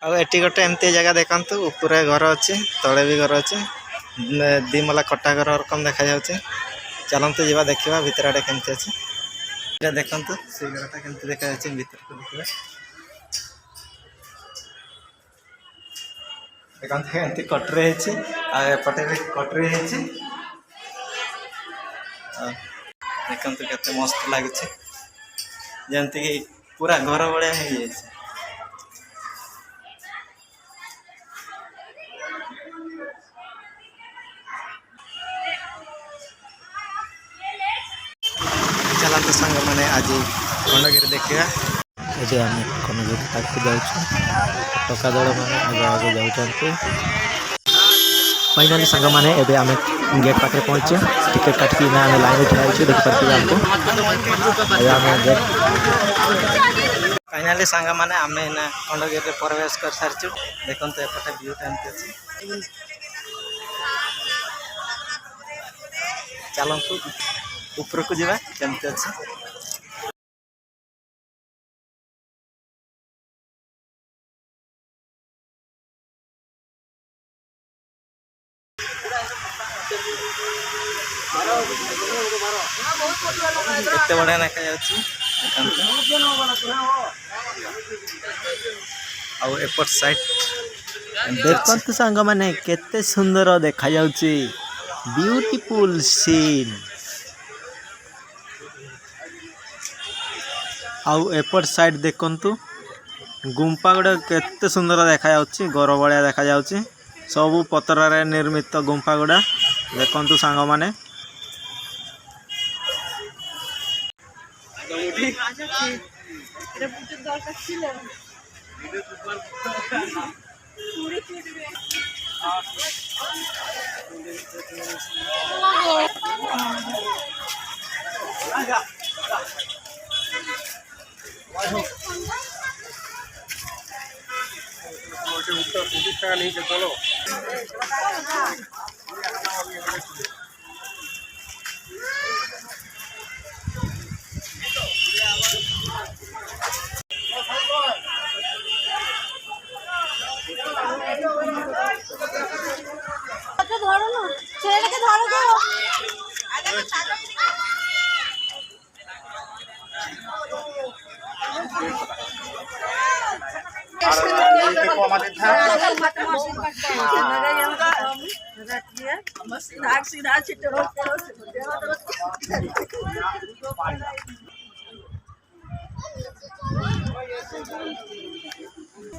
ଆଉ ଏଠି ଗୋଟେ ଏମିତି ଜାଗା ଦେଖନ୍ତୁ, ଉପରେ ଘର ଅଛି, ତଳେ ବି ଘର ଅଛି, ଦି ମହଲା କଟା ଘର ରକମ ଦେଖାଯାଉଛି। ଚାଲନ୍ତୁ ଯିବା ଦେଖିବା ଭିତର ଆଡ଼େ କେମିତି ଅଛି। ଏଇଟା ଦେଖନ୍ତୁ ସେଇ ଘରଟା କେମିତି ଦେଖାଯାଉଛି, ଭିତରକୁ ଦେଖିବା। ଦେଖନ୍ତୁ ଏମିତି କଟୁରୀ ହେଇଛି, ଆଉ ଏପଟେ ବି କଟୁରୀ ହେଇଛି। ଦେଖନ୍ତୁ କେତେ ମସ୍ତ ଲାଗୁଛି, ଯେମିତିକି ପୁରା ଘର ଭଳିଆ ହେଇଯାଇଛି। ଚାଲନ୍ତୁ ସାଙ୍ଗମାନେ ଆଜି ଖଣ୍ଡଗିରି ଦେଖିବା। ଏବେ ଆମେ ଖଣ୍ଡଗିରି ପାଖକୁ ଯାଉଛୁ। ଟୋକା ଦଳମାନେ ଆଗ ଆଗ ଯାଉଛନ୍ତି। ଫାଇନାଲି ସାଙ୍ଗମାନେ ଏବେ ଆମେ ଗେଟ୍ ପାଖରେ ପହଞ୍ଚୁ। ଟିକେଟ୍ କାଟିକିନା ଆମେ ଲାଇନ୍ରେ ଠିଆ ହେଇଛୁ, ଦେଖିପାରୁଥିବେ ଆମକୁ। ଏବେ ଆମେ ଗେଟ୍ ଫାଇନାଲି ସାଙ୍ଗମାନେ ଆମେ ଏଇନା ଖଣ୍ଡଗିରିରେ ପ୍ରବେଶ କରିସାରିଛୁ। ଦେଖନ୍ତୁ ଏପଟେ ଭିୟୁଟା ଏମିତି ଅଛି। ଚାଲନ୍ତୁ ଉପରକୁ ଯିବା କେମିତି ଅଛି। କେତେ ବଢ଼ିଆ ଦେଖାଯାଉଛି। ଆଉ ଏପଟ ସାଇଡ୍ ଦେଖନ୍ତୁ ସାଙ୍ଗମାନେ କେତେ ସୁନ୍ଦର ଦେଖାଯାଉଛି। Beautiful scene. ଆଉ ଏପଟ ସାଇଡ୍ ଦେଖନ୍ତୁ, ଗୁମ୍ଫା ଗୁଡ଼ା କେତେ ସୁନ୍ଦର ଦେଖାଯାଉଛି, ଘର ଭଳିଆ ଦେଖାଯାଉଛି। ସବୁ ପଥରରେ ନିର୍ମିତ ଗୁମ୍ଫା ଗୁଡ଼ା ଦେଖନ୍ତୁ ସାଙ୍ଗମାନେ।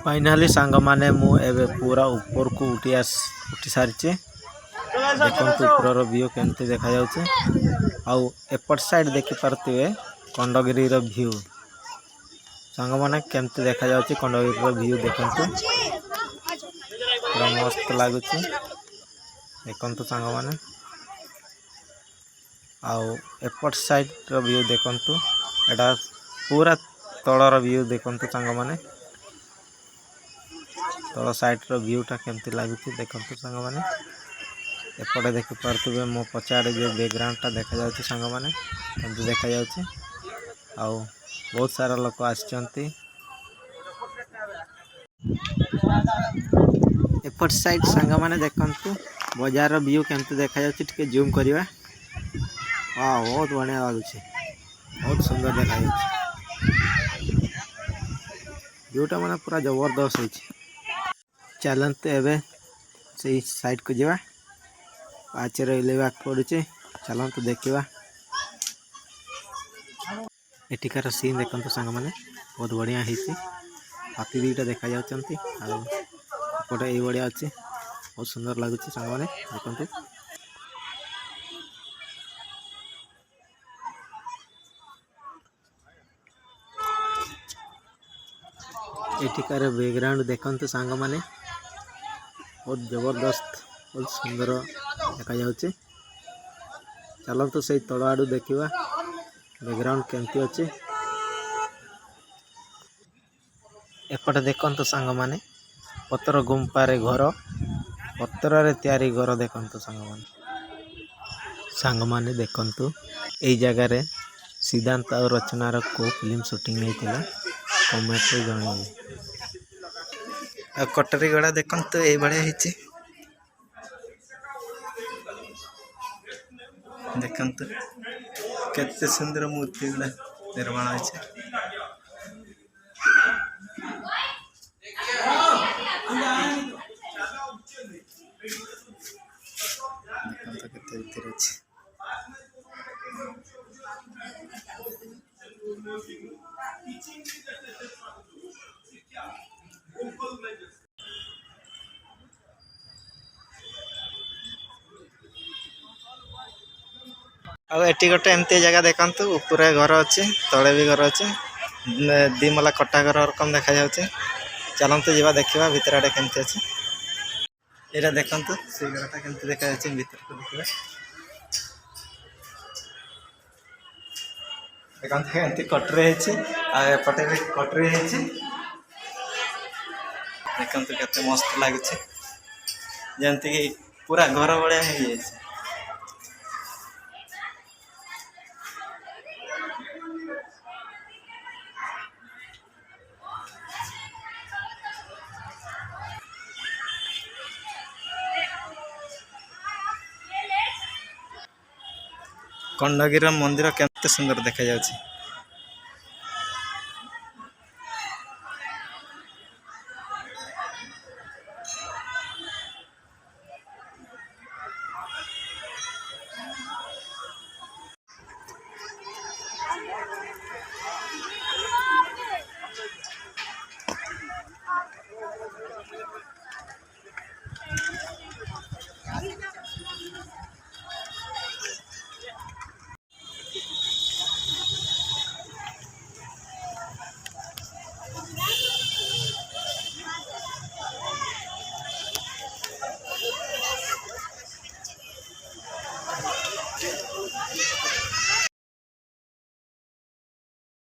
फाइनाली सांगमाने मु एबे पूरा ऊपर को उठी सारी। देखो ऊपर व्यू केमती देखा जाउछे। आउ एपट साइड देखि पारथिबे खंडगिरी रो व्यू। सांग माने केमती देखा जाउछे खंडगिरी रो व्यू देखंतु। पूरा मस्त लागुछे देखंतु सांग माने। आउ एपट साइड रो व्यू देखंतु। एटा पूरा तळर व्यू देखंतु सांग माने। तल साइड रो व्यूटा केमती लागुଛି देखंतु सांग माने। एपटे देखि पारथिबे मो पछाडे जे बैकग्राउंडटा देखा जाउछि सांग माने केमती देखा जाउछि। आउ बहुत सारा लोक आछंती। एपट साइड सांग माने देखंतु बाजार रो व्यू केमती देखा जाउछि। टिके जूम करिवा। वाह बहुत बढ़िया लागुछि, बहुत सुंदर देखा जाउछि। व्यूटा माने पूरा जबरदस्त होछि। चलते एवं से साइड को जावा। पाचे रहा पड़े चलते देखा। एठिकार सीन देखते सांग मैंने बहुत बढ़िया होती। हाथी दुईटा देखा जापटे ये अच्छे बहुत सुंदर लगुच सांग मैंने देखते। एठिकार बैकग्राउंड देखते सांग मैंने बहुत जबरदस्त बहुत सुंदर देखा जाउछि। चलते से तल आड़ू देखा बैकग्राउंड केमती अच्छे। एपटे देखते सांग मैंने पत्थर गुंपारे घर पत्थर तैयारी घर देखते सांग मैंने देखते यही जगार सिद्धांत और रचनार को फिल्म शूटिंग होता कमेंट जनइबे। ଆଉ କଟରୀ ଗଡ଼ା ଦେଖନ୍ତୁ ଏଇଭଳିଆ ହେଇଛି। ଦେଖନ୍ତୁ କେତେ ସୁନ୍ଦର ମୂର୍ତ୍ତି ଗୁଡ଼ା ନିର୍ମାଣ ହେଇଛି। ଦେଖନ୍ତୁ କେତେ ଭିତରେ ଅଛି। ଆଉ ଏଠି ଗୋଟେ ଏମିତି ଜାଗା ଦେଖନ୍ତୁ, ଉପରେ ଘର ଅଛି, ତଳେ ବି ଘର ଅଛି, ଦି ମହଲା କଟା ଘର ରକମ ଦେଖାଯାଉଛି। ଚାଲନ୍ତୁ ଯିବା ଦେଖିବା ଭିତର ଆଡ଼େ କେମିତି ଅଛି। ଏଇଟା ଦେଖନ୍ତୁ ସେଇ ଘରଟା କେମିତି ଦେଖାଯାଉଛି, ଭିତରକୁ ଦେଖିବା। ଦେଖନ୍ତୁ ଏମିତି କଟରୀ ହେଇଛି, ଆଉ ଏପଟେ ବି କଟରୀ ହେଇଛି। ଦେଖନ୍ତୁ କେତେ ମସ୍ତ ଲାଗୁଛି, ଯେମିତିକି ପୁରା ଘର ଭଳିଆ ହେଇଯାଇଛି। ଖଣ୍ଡଗିରିର ମନ୍ଦିର କେତେ ସୁନ୍ଦର ଦେଖାଯାଉଛି।